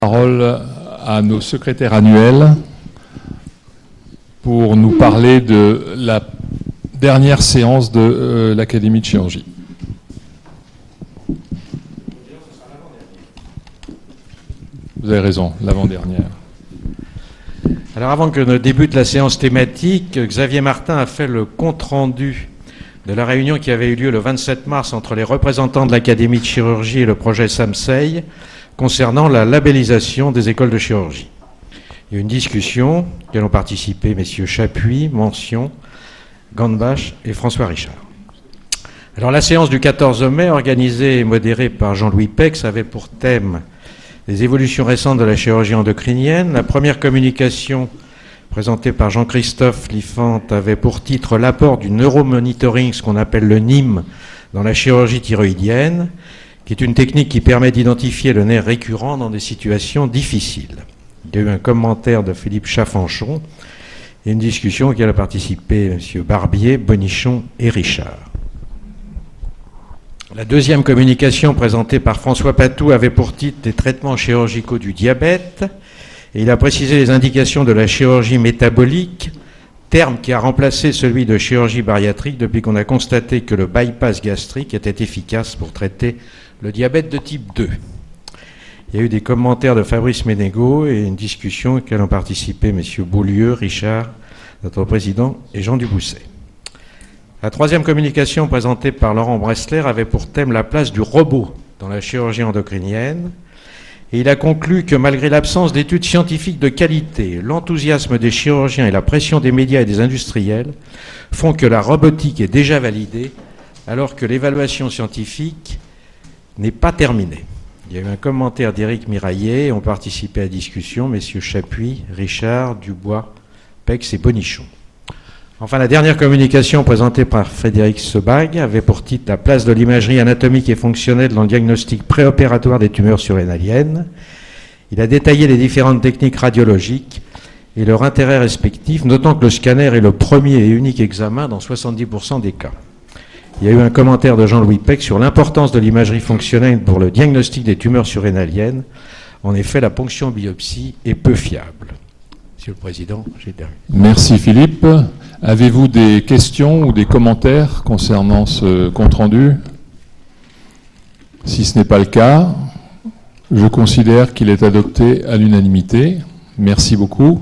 Parole à nos secrétaires annuels pour nous parler de la dernière séance de l'Académie de chirurgie. Vous avez raison, l'avant-dernière. Alors avant que ne débute la séance thématique, Xavier Martin a fait le compte-rendu de la réunion qui avait eu lieu le 27 mars entre les représentants de l'Académie de chirurgie et le projet SAMSEI concernant la labellisation des écoles de chirurgie. Il y a eu une discussion auquel ont participé messieurs Chapuis, Mention, Gambach et François Richard. Alors la séance du 14 mai, organisée et modérée par Jean-Louis Pex, avait pour thème les évolutions récentes de la chirurgie endocrinienne. La première communication présentée par Jean-Christophe Liffante avait pour titre l'apport du neuromonitoring, ce qu'on appelle le NIM, dans la chirurgie thyroïdienne, qui est une technique qui permet d'identifier le nerf récurrent dans des situations difficiles. Il y a eu un commentaire de Philippe Chaffanchon et une discussion auquel a participé M. Barbier, Bonichon et Richard. La deuxième communication présentée par François Patou avait pour titre les traitements chirurgicaux du diabète, et il a précisé les indications de la chirurgie métabolique, terme qui a remplacé celui de chirurgie bariatrique depuis qu'on a constaté que le bypass gastrique était efficace pour traiter le diabète de type 2. Il y a eu des commentaires de Fabrice Ménégo et une discussion auquel ont participé M. Beaulieu, Richard, notre président, et Jean Dubousset. La troisième communication présentée par Laurent Bressler avait pour thème la place du robot dans la chirurgie endocrinienne. Et il a conclu que malgré l'absence d'études scientifiques de qualité, l'enthousiasme des chirurgiens et la pression des médias et des industriels font que la robotique est déjà validée, alors que l'évaluation scientifique n'est pas terminée. Il y a eu un commentaire d'Éric Miraillet et ont participé à la discussion messieurs Chapuis, Richard, Dubois, Pex et Bonichon. Enfin, la dernière communication présentée par Frédéric Sebag avait pour titre la place de l'imagerie anatomique et fonctionnelle dans le diagnostic préopératoire des tumeurs surrénaliennes. Il a détaillé les différentes techniques radiologiques et leur intérêt respectif, notant que le scanner est le premier et unique examen dans 70% des cas. Il y a eu un commentaire de Jean-Louis Peck sur l'importance de l'imagerie fonctionnelle pour le diagnostic des tumeurs surrénaliennes. En effet, la ponction biopsie est peu fiable. Monsieur le Président, j'ai terminé. Merci Philippe. Avez-vous des questions ou des commentaires concernant ce compte-rendu? Si ce n'est pas le cas, je considère qu'il est adopté à l'unanimité. Merci beaucoup.